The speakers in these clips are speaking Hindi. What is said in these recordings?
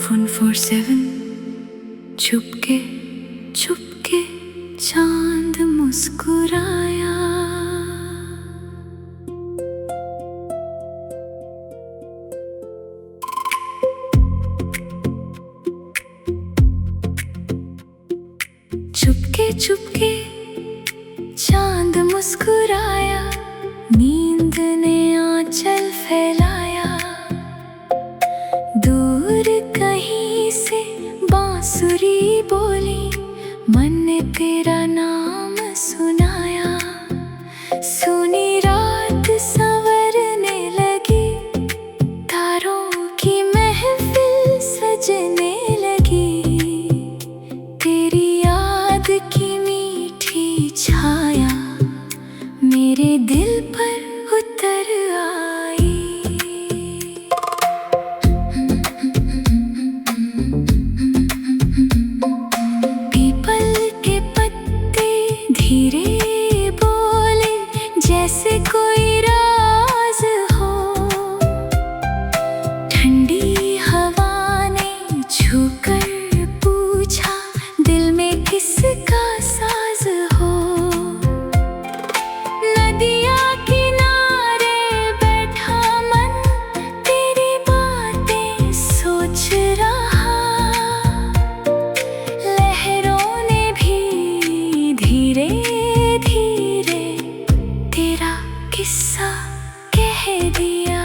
147 छुपके छुपके चांद मुस्कुराया। छुपके छुपके चांद मुस्कुराया, नींद ने आंचल फैलाया। दूर कहीं से बांसुरी बोली, मन ने तेरा नाम सुनाया। सुनी रात संवरने लगी, तारों की महफिल सजने लगी। तेरी याद की मीठी छाया मेरे दिल पर उतर आई। पीपल के पत्ते धीरे बोले, जैसे कोई राज हो। ठंडी हवा ने छूकर पूछा, दिल में किसका साज हो। नदिया किनारे बैठा मन, तेरी बातें सोच रहा। लहरों ने भी धीरे धीरे तेरा किस्सा कह दिया।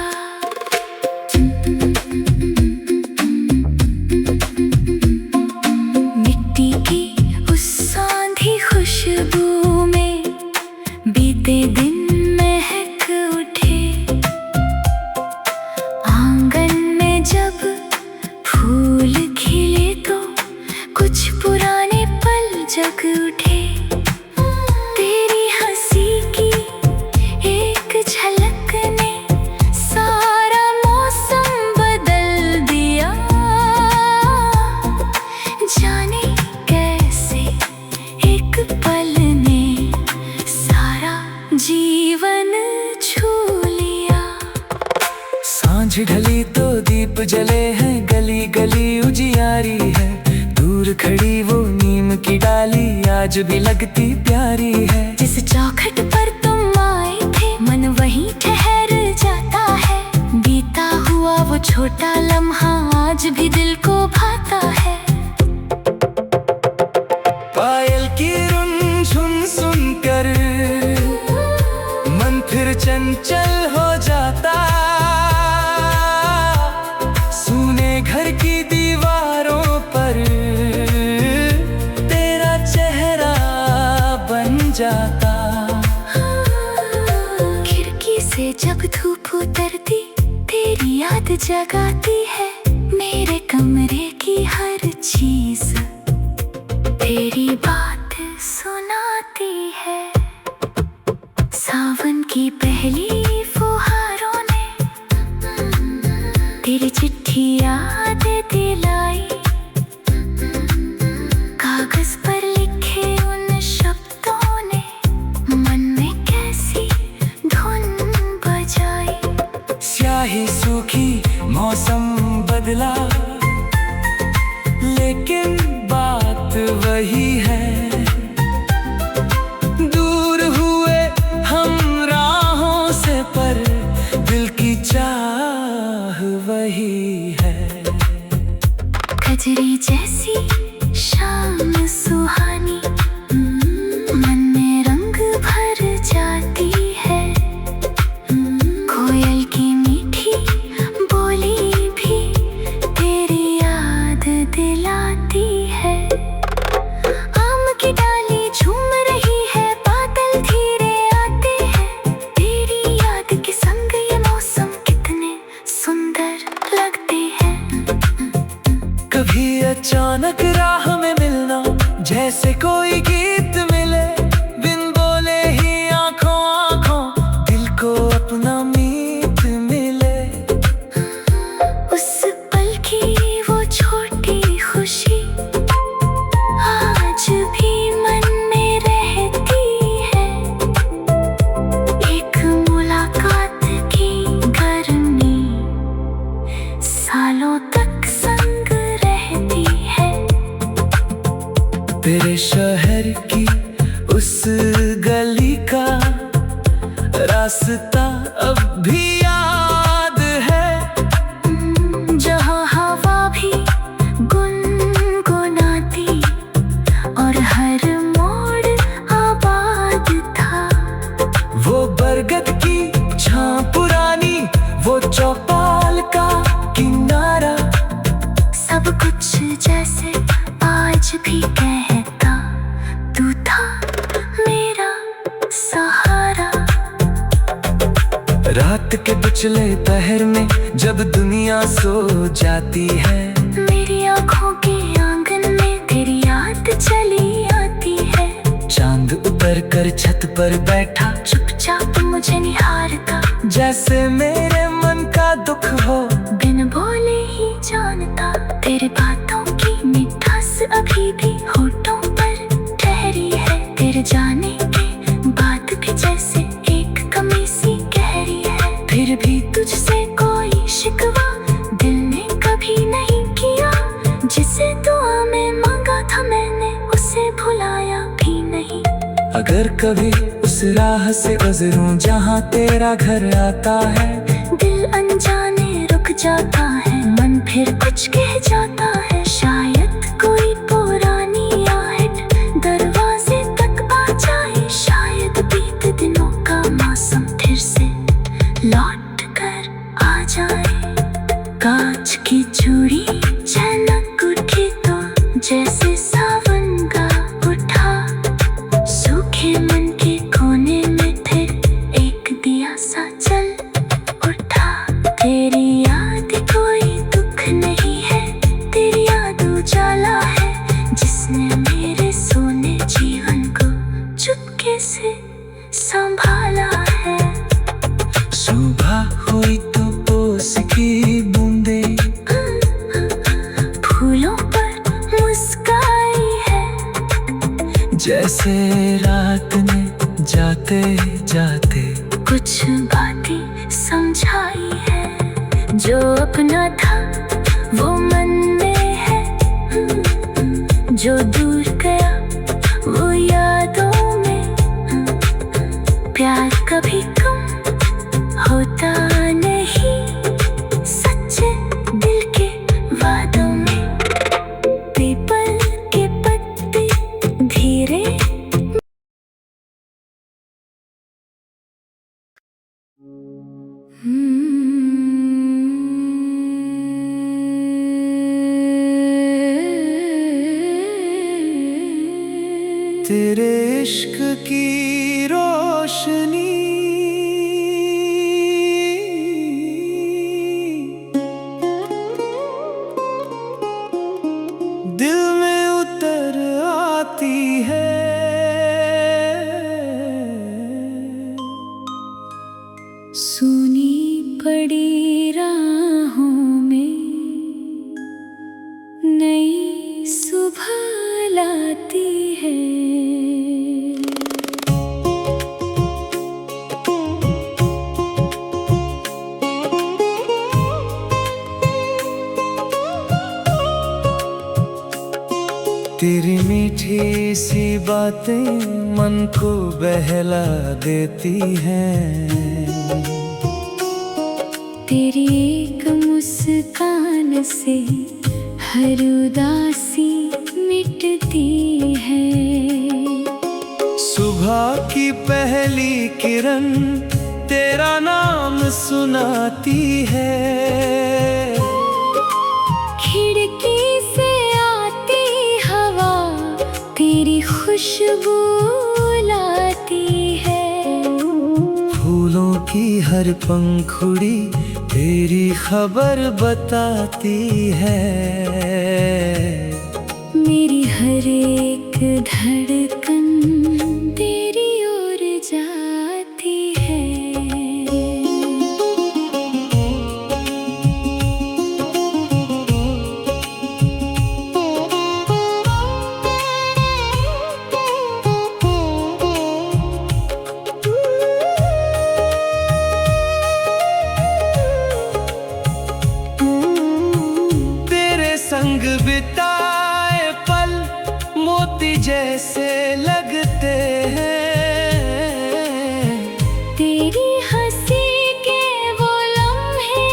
मिट्टी की उस सांधी खुशबू में बीते दिन महक उठे। आंगन में जब फूल खिले तो कुछ पुराने पल जग उठे। तेरी हंसी की एक झलक ने सारा मौसम बदल दिया। जाने कैसे एक पल ने सारा जीवन छू लिया। सांझ ढली तो दीप जले हैं, गली गली उजियारी है। दूर खड़ी वो नीम की डाली आज भी लगती प्यारी है। जिस चौखट पर तुम आए थे, मन वहीं ठहर जाता है। बीता हुआ वो छोटा लम्हा आज भी दिल को भाता है। पायल की रुनझुन सुनकर मन फिर चंचल हो जाता। सुने घर की दीवारों पर तेरा चेहरा बन जाता। खिड़की से जब धूप उतरती, तेरी याद जगाती है। मेरे कमरे की हर चीज तेरी बात सुनाती है। सावन की पहली फुहारों ने तेरी चिट्ठी याद दिलाई। कागज पर लिखे उन शब्दों ने मन में कैसी धुन बजाई। स्याही सूखी मौसम बदला, लेकिन बात वही है। दूर हुए हम राहों से, पर दिल की चाह वही है। कजरी जैसी शाम सुहानी, मन में रंग भर जाती है। कोयल की मीठी बोली भी रात के बिचले पहर में जब दुनिया सो जाती है, मेरी आँखों के आंगन में तेरी याद चली आती है। चांद उतर कर छत पर बैठा चुपचाप मुझे निहारता, जैसे मेरे मन का दुख हो बिन बोले ही जानता। तेरे बातों की मिठास अभी भी होठों पर ठहरी है, तेरे जाने के बाद भी जैसे एक कमी सी गहरी है। फिर भी तुझसे कोई शिकवा दिल ने कभी नहीं किया, जिसे दुआ में मांगा था मैंने उसे भुलाया भी नहीं। अगर कभी उस राह से गुजरूं जहाँ तेरा घर आता है, दिल अनजाने रुक जाता है, मन फिर कुछ कह जाता है। शायद कोई पुरानी आहट दरवाजे तक आ जाए, शायद बीत दिनों का मौसम फिर से लौट कर आ जाए। कांच की चूड़ी चमक उठी तो जैसे सावन का उठा, सूखे मन के कोने में फिर एक दिया सा जल उठा। तेरी याद कोई दुख नहीं है, तेरी याद उजाला है, जिसने मेरे सोने जीवन को चुपके से संभाला है। सुबह हुई तो ओस की बूंदे फूलों पर मुस्काई है, जैसे रात ने जाते जाते कुछ बातें समझाई है। जो अपना था वो मन में है, जो दूर गया वो यादों में। प्यार कभी कम होता नहीं, सच्चे दिल के वादों में। पीपल के पत्ते धीरे तेरे इश्क की रोशनी दिल में उतर आती है, सुनी पड़ी राहों में नई सुबह लाती है। तेरी मीठी सी बातें मन को बहला देती हैं, तेरी एक मुस्कान से हर उदासी मिटती है। सुबह की पहली किरण तेरा नाम सुनाती है, खिड़की से आती हवा तेरी खुशबू लाती है। फूलों की हर पंखुड़ी तेरी खबर बताती है, मेरी हर एक धड़कन तेरी ओर जाती है। संग बिताए पल मोती जैसे लगते हैं, तेरी हंसी के वो लम्हे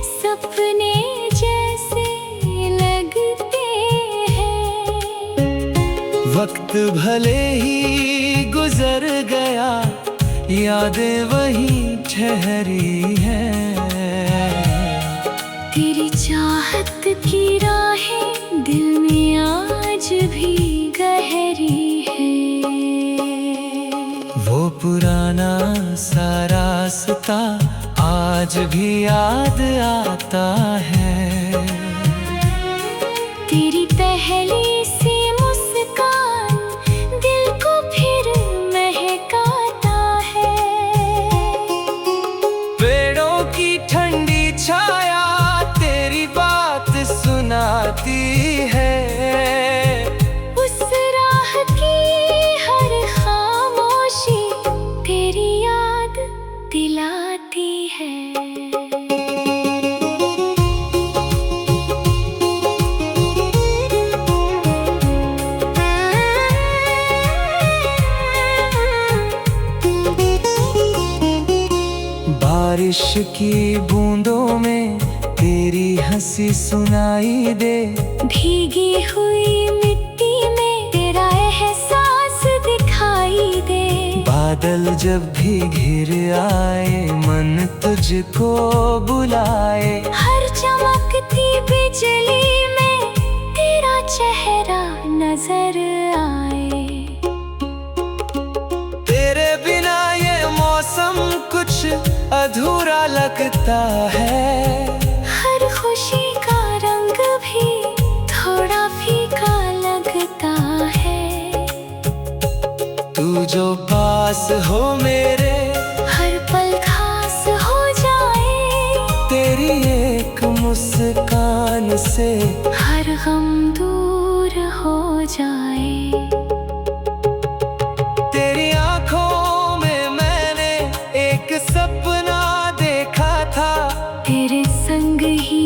सपने जैसे लगते हैं। वक्त भले ही गुजर गया यादें वहीं ठहरी हैं, तेरी चाहत की राहें दिल में आज भी गहरी है। वो पुराना सा रास्ता आज भी याद आता है। तेरी पहली सी मुस्कान दिल को फिर महकाता है। पेड़ों की ठंडी छाया तेरी बात सुनाती है। उस राह की हर खामोशी तेरी याद दिलाती है। बारिश की बूंदों में तेरी हंसी सुनाई दे। भीगी हुई मिट्टी में तेरा एहसास दिखाई दे। बादल जब भी घिर आए मन तुझको बुलाए। हर चमकती बिजली में तेरा चेहरा नजर आए। तेरे बिना ये मौसम कुछ अधूरा लगता है। हर खुशी का रंग भी थोड़ा फीका लगता है। तू जो पास हो मेरे हर पल खास हो जाए। तेरी एक मुस्कान से हर गम दूर हो जाए। तेरी आंखों में मैंने एक सपना देखा था। तेरे संग ही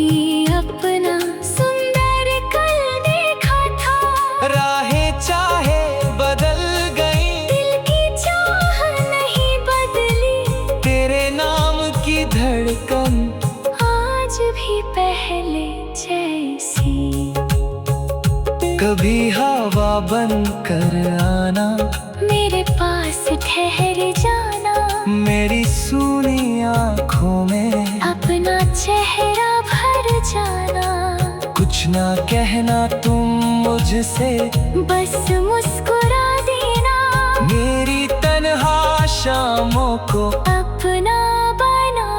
अपना सुंदर कल देखा था। राहें चाहे बदल गई दिल की चाह नहीं बदली। तेरे नाम की धड़कन आज भी पहले जैसी। कभी हवा बन कर आना मेरे पास ठहर जाना। मेरी सूनी आँखों में अपना चेहरा भर जाना। कुछ ना कहना तुम मुझसे बस मुस्कुरा देना। मेरी तन्हा शामों को अपना बना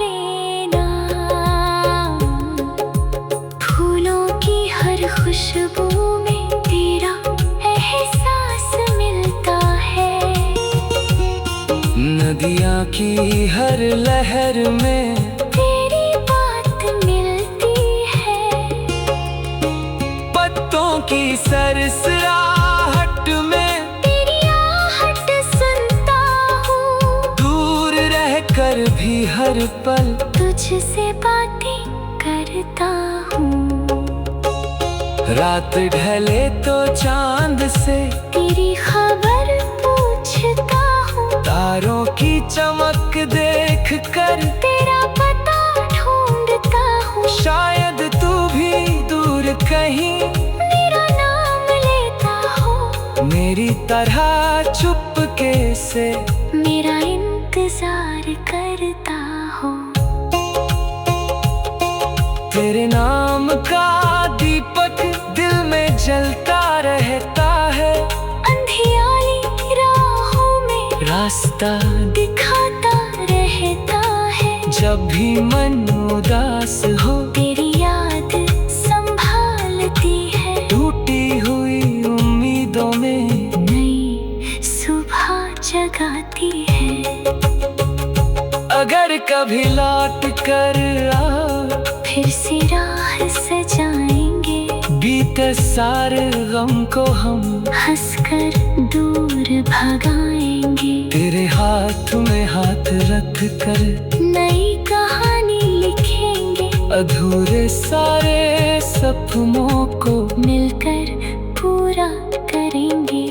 लेना। फूलों की हर खुशबू में तेरा एहसास मिलता है। नदियाँ की हर लहर में तेरी बात मिलती है। पत्तों की सरसराहट में तेरी आहट सुनता हूँ। दूर रहकर भी हर पल तुझसे बातें करता हूँ। रात ढले तो चांद से तेरी खबर पूछता हूँ। तारों की चमक देख कर तेरा पता ढूंढता हूँ। शायद तू भी दूर कहीं मेरा नाम लेता हो। मेरी तरह चुपके से मेरा इंतजार करता हो। तेरे नाम का दीपक दिल में जलता रहता है। अंधियारी राहों में रास्ता दिखाता रहता है। जब भी मन उदास हो तेरी याद संभालती है। टूटी हुई उम्मीदों में नई सुबह जगाती है। अगर कभी लौट कर आ फिर से राह सजाएंगे। बीते सारे गम को हम हंसकर दूर भगाएंगे। तेरे हाथ में हाथ रख कर नई कहानी लिखेंगे। अधूरे सारे सपनों को मिलकर पूरा करेंगे।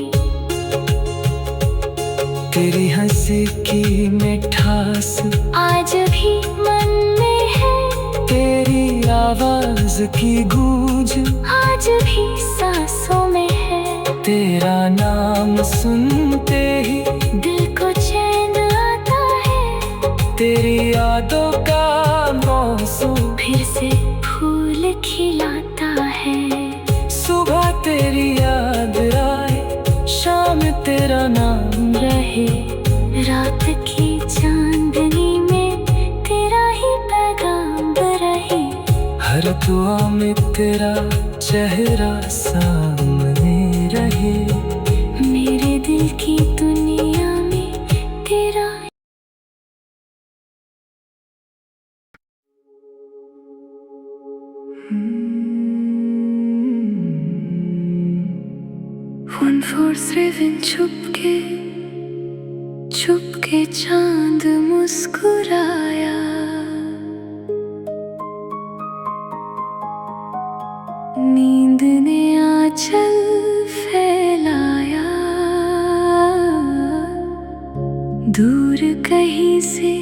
तेरी हंसी की मिठास आज भी मन में है। तेरी आवाज की गूंज आज भी सांसों में है। तेरा नाम सुनते ही दिल को चैन आता है। तेरी यादों का मौसम फिर से फूल खिलाता है। सुबह तेरी याद आए शाम तेरा नाम रहे। दुआ में तेरा चेहरा सामने रहे, मेरे दिल की दुनिया में तेरा। One four seven चुपके चांद मुस्कुराया, नींद ने आंचल फैलाया, दूर कहीं से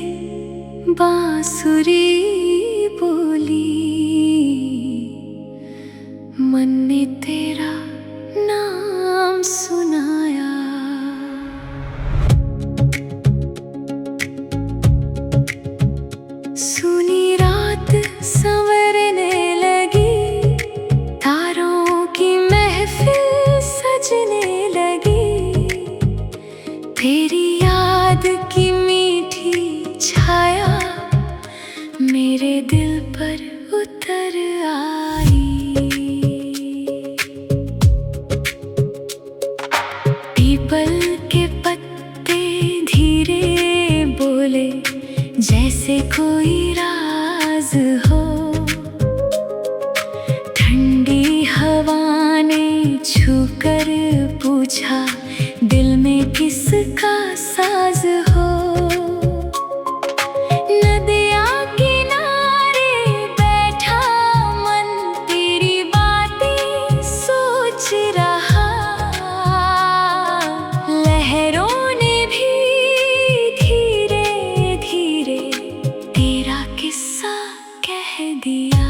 बांसुरी बोली, मन ने तेरा नाम सुनाया। सुनी रात संवरने लगी, तारों की महफिल सजने लगी, तेरी याद की मीठी छाया मेरे दिल पर उतर आई। पीपल के पत्ते धीरे बोले, जैसे कोई राज हो, ठंडी हवा ने छूकर पूछा, दिल में किसका साज हो। नदिया किनारे बैठा मन, तेरी बातें सोच रहा, लहरों ने भी धीरे धीरे तेरा किस्सा कह दिया।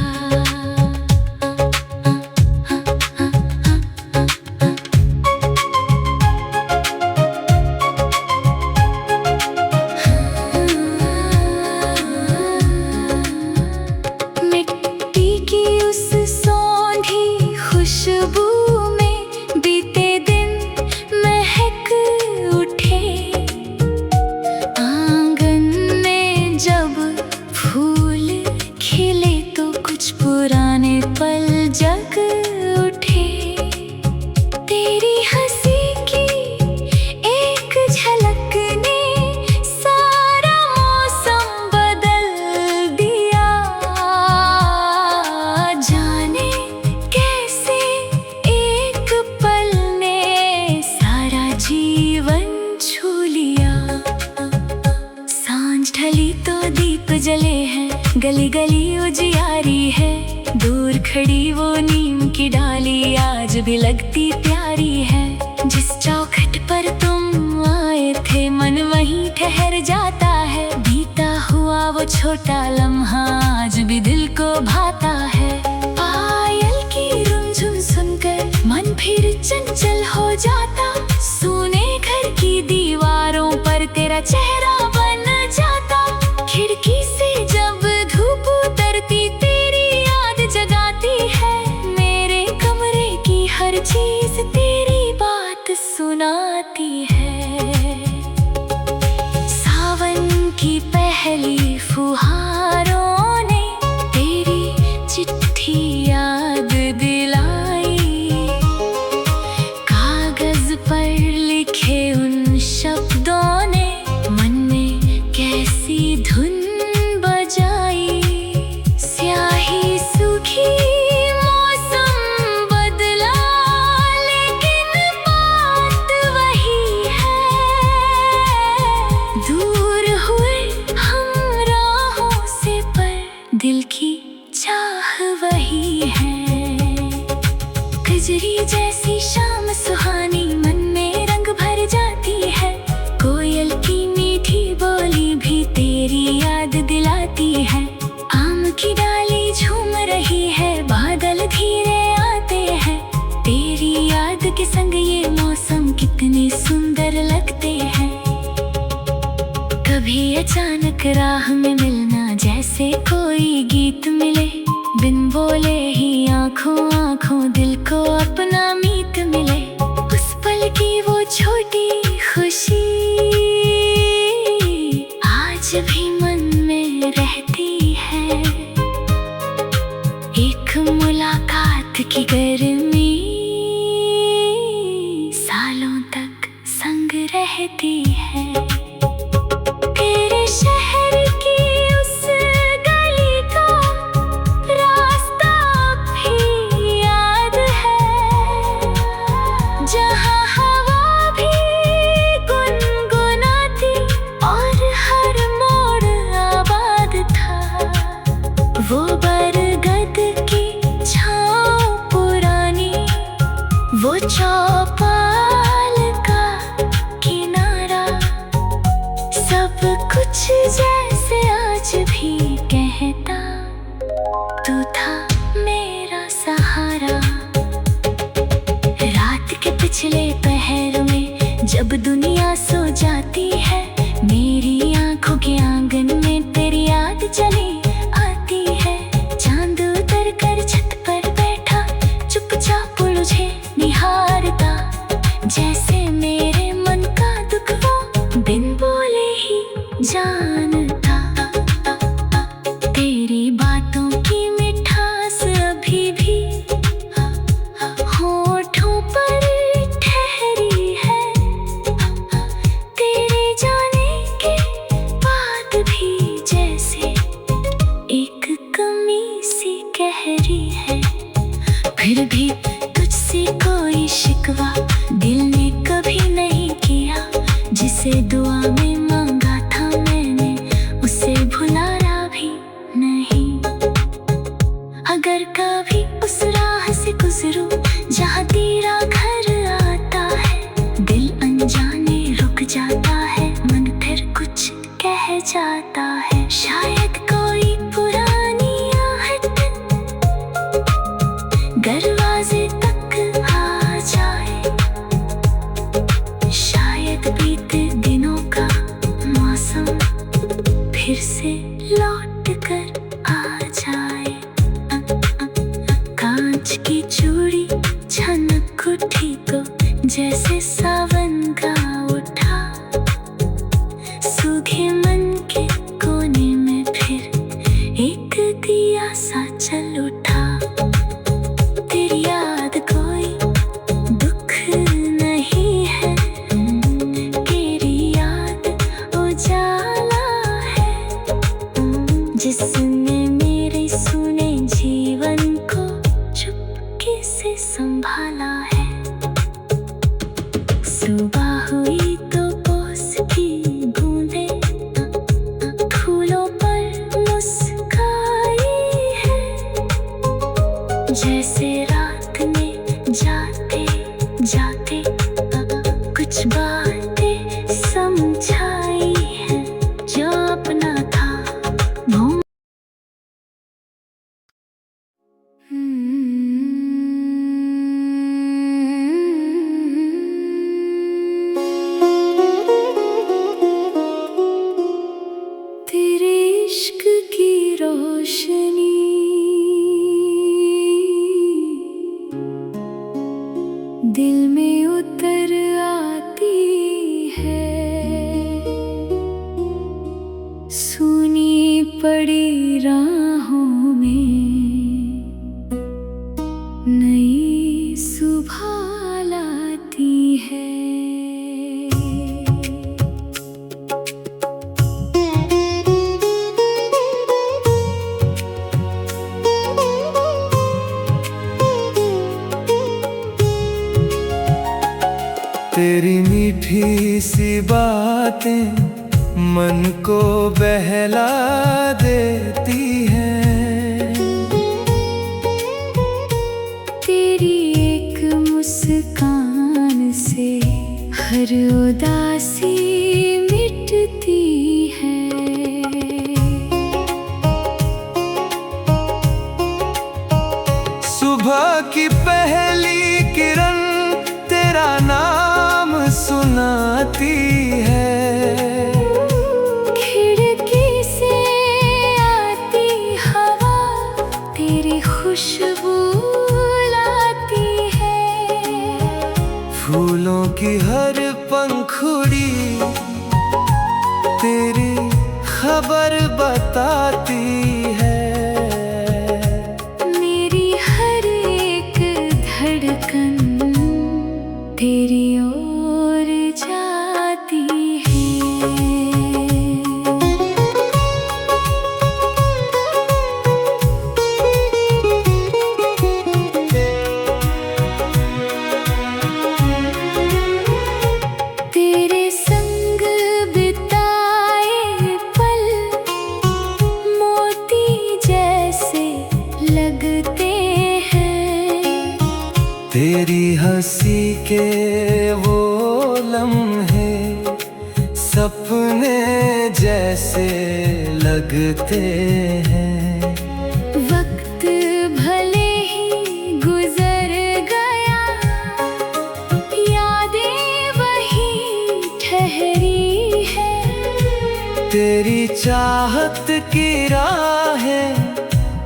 मिट्टी की उस सौंधी खुशबू में बीते दिन महक उठे, आंगन में जब फूल खिले तो कुछ पुराने पल जग उठे। तेरी हंसी की एक झलक ने सारा मौसम बदल दिया, जाने कैसे एक पल ने सारा जीवन छू लिया। सांझ ढली तो दीप जले हैं, गली गली उजियारी है, दूर खड़ी वो नीम की डाली आज भी लगती प्यारी है। जिस चौखट पर तुम आए थे मन वहीं ठहर जाता है, बीता हुआ वो छोटा लम्हा आज भी दिल को भाता है। पायल की रुनझुन सुनकर मन फिर चंचल हो जाता, सुने घर की दीवारों पर तेरा चेहरा बन जाता। खिड़की से जब धूप उतरती तेरी याद जगाती है, मेरे कमरे की हर चीज तेरी बात सुनाती है। सावन की पहली फुहारों ने तेरी चिट्ठी याद दिलाई, कागज पर लिखे उन शब्दों ने मन में कैसी धुन बजाई। स्याही सूखी मौसम बदला, लेकिन बात वही है, दूर हुए हम राहों से पर दिल की चाह वही है। कजरी जैसी शाम सुहानी मन में रंग भर जाती है, कोयल की मीठी बोली भी तेरी याद दिलाती है। आम की डाली झूम रही है, बादल धीरे आते हैं, तेरी याद के संग ये मौसम कितने सुंदर लगते हैं। कभी अचानक राह में मिलना, जैसे कोई गीत मिले, बिन बोले ही आंखों आंखों दिल को अपना मीत मिले। उस पल की वो छोटी खुशी आज भी मन में रहती है। एक की गर्मी सालों तक संग रहती है। तेरे शहर की उस गली का रास्ता भी याद है, जहाँ हवा भी गुनगुनाती और हर मोड़ आबाद था। वो बरगद की छाँव पुरानी, वो चौपाल का किनारा, सब कुछ जैसे आज भी कहता, तू था मेरा सहारा। रात के पिछले पहर में जब दुनिया सो जाती है, मेरी आंखों के आंगन में तेरी याद चली आती है। चांद उतर कर छत पर बैठा चुपचाप मुझे निहारता, जैसे मेरे मन का दुख वो बिन बोले ही जानता। तेरी बातों की मिठास अभी भी होठों पर ठहरी है, तेरे जाने के बाद भी जैसे एक कमी सी गहरी है। फिर भी तुझसे कोई शिकवा दिल ने कभी नहीं किया, जिसे दुआ में मांगा था मैंने उसे भुलाया भी नहीं। अगर कभी उस राह से गुजरूं जहाँ तेरा घर आता है, दिल अनजाने रुक जाता है, मन फिर कुछ कह जाता है। शायद कोई पुरानी आहट दरवाजे तक आ जाए, शायद बीते दिनों का मौसम फिर से लौट कर आ जाए। कांच की चूड़ी छनक उठी तो जैसे सावन का उठा, सूखे मन के कोने में फिर एक दिया सा चल उठा। तेरी याद कोई दुख नहीं है, तेरी याद उजाला है, जिसने मेरे सुने जीवन को चुपके से संभाला है। सुबह हुई तो ओस की बूंदें फूलों पर मुस्काई है, जैसे रात में जाते जाते कुछ बातें समझाई है, जो अपना था भूल। तेरे इश्क की रोशनी दिल में उतर आती है, सुनी पड़ी राहों में नई सुबह लाती है। तेरी मीठी सी बातें मन को बहला देती हैं, तेरी एक मुस्कान से हर उदासी मिटती है। सुबह की पहली किरण तेरा नाम सुनाती है, खिड़की से आती हवा तेरी खुशबू लाती है, फूलों की हर पंखुड़ी तेरी खबर बताती है। मेरी हर एक तेरी हंसी के वो लम्हे सपने जैसे लगते हैं। वक्त भले ही गुजर गया, यादें वही ठहरी है। तेरी चाहत की राहें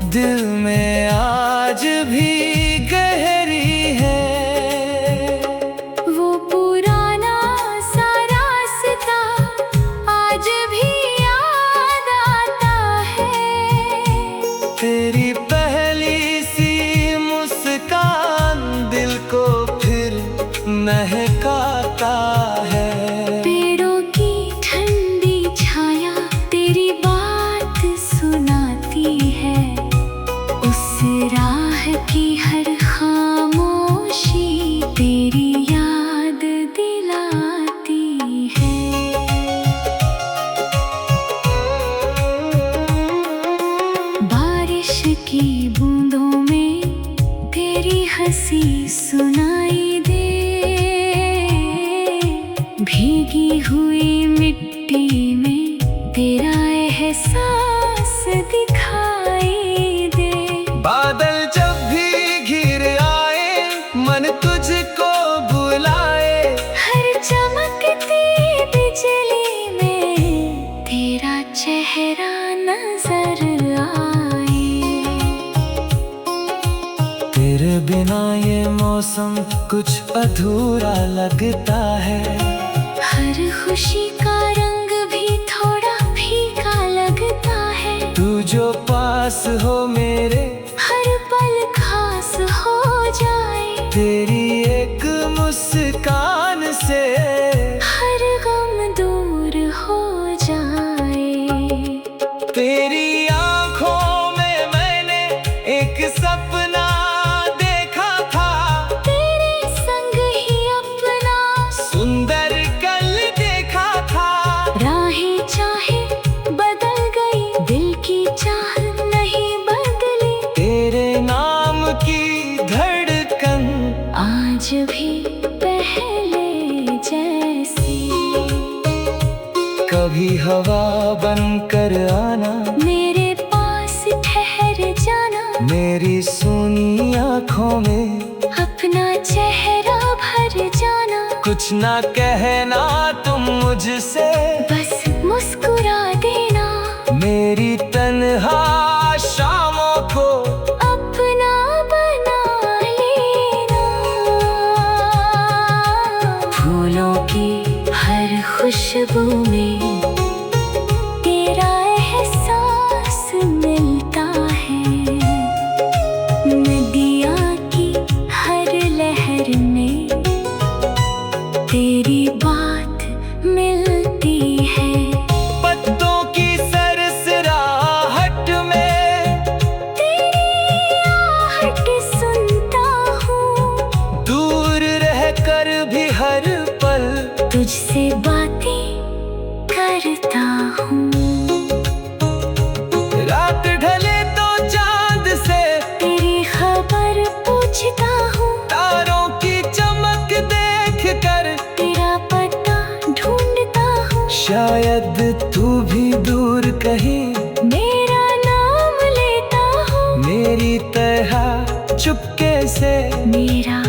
दिल में आज भी गहरी है। वो पुराना सा रास्ता आज भी याद आता है। तेरी पहली सी मुस्कान दिल को फिर महकाता है। पेड़ों की ठंडी छाया तेरी बात सुनाती है। उस राह की हर खामोशी तेरी याद दिलाती है। बारिश की बूंदों में तेरी हंसी सुनाई दे। भीगी हुई मिट्टी में तेरा एहसास दिखाई दे। बादल जब भी घिर आए मन तुझको बुलाए। हर चमकती बिजली में तेरा चेहरा नजर आए। तेरे बिना ये मौसम कुछ अधूरा लगता है। हर खुशी का रंग भी थोड़ा फीका लगता है। तू जो पास हो मेरे हर पल खास हो जाए। तेरी एक मुस्कान से हर गम दूर हो जाए। तेरी आंखों में मैंने एक सपना देखा था। तेरे संग ही अपना सुंदर कल देखा था। राहें चाहे बदल गई, दिल की चाह नहीं बदली। तेरे नाम की धड़कन आज भी पहले जैसी। कभी हवा बनकर आना, मेरे पास ठहर जाना। मेरी सुनी आँखों में अपना चेहरा भर जाना। कुछ ना कहना तुम मुझसे, बस मुस्कुरा देना। मेरी तन्हा शामों को अपना बना लेना। फूलों की हर खुशबू में तेरा एहसास मिलता है। नदियाँ की हर लहर में तेरी बात मिलती है। पत्तों की सरसराहट में तेरी आहट सुनता हूँ। दूर रहकर भी हर पल तुझसे बातें करता हूँ। रात ढले तो चांद से तेरी खबर पूछता हूँ। तारों की चमक देख कर तेरा पता ढूंढता हूँ। शायद तू भी दूर कहीं मेरा नाम लेता हूँ। मेरी तरह चुपके से मेरा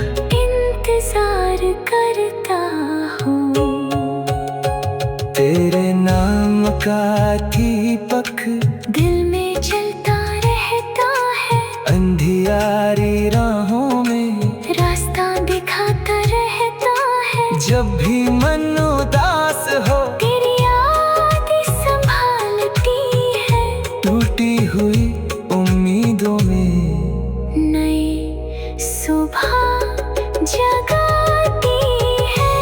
इंतजार करता हूँ। तेरे नाम का दीपक दिल में जलता रहता है। अंधियारी राहों में रास्ता दिखाता रहता है। जब भी मन उदास हो तेरी याद संभालती है। टूटी हुई उम्मीदों में नई सुबह जगाती है।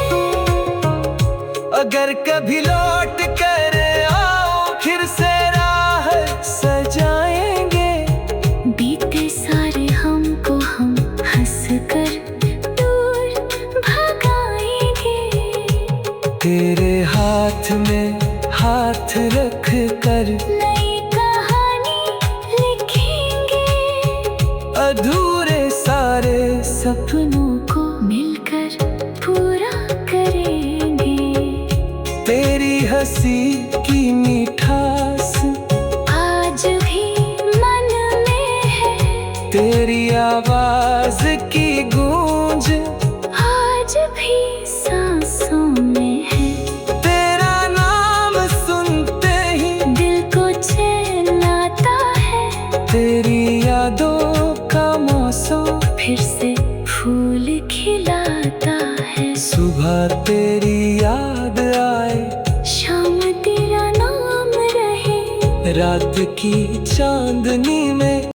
अगर कभी लौट कर आओ फिर से राह सजाएंगे। बीते सारे हमको हम हंस कर दूर भगाएंगे। तेरे हाथ में हाथ रख कर नई कहानी लिखेंगे। अधूरे सारे सपनों को तेरी हंसी की मिठास आज भी मन में है, तेरी आवाज की गूंज आज भी सांसों में है। तेरा नाम सुनते ही दिल को चैन आता है, तेरी यादों का मौसम फिर से फूल खिलाता है। सुबह तेरी याद आए, शाम तेरा नाम रहे, रात की चांदनी में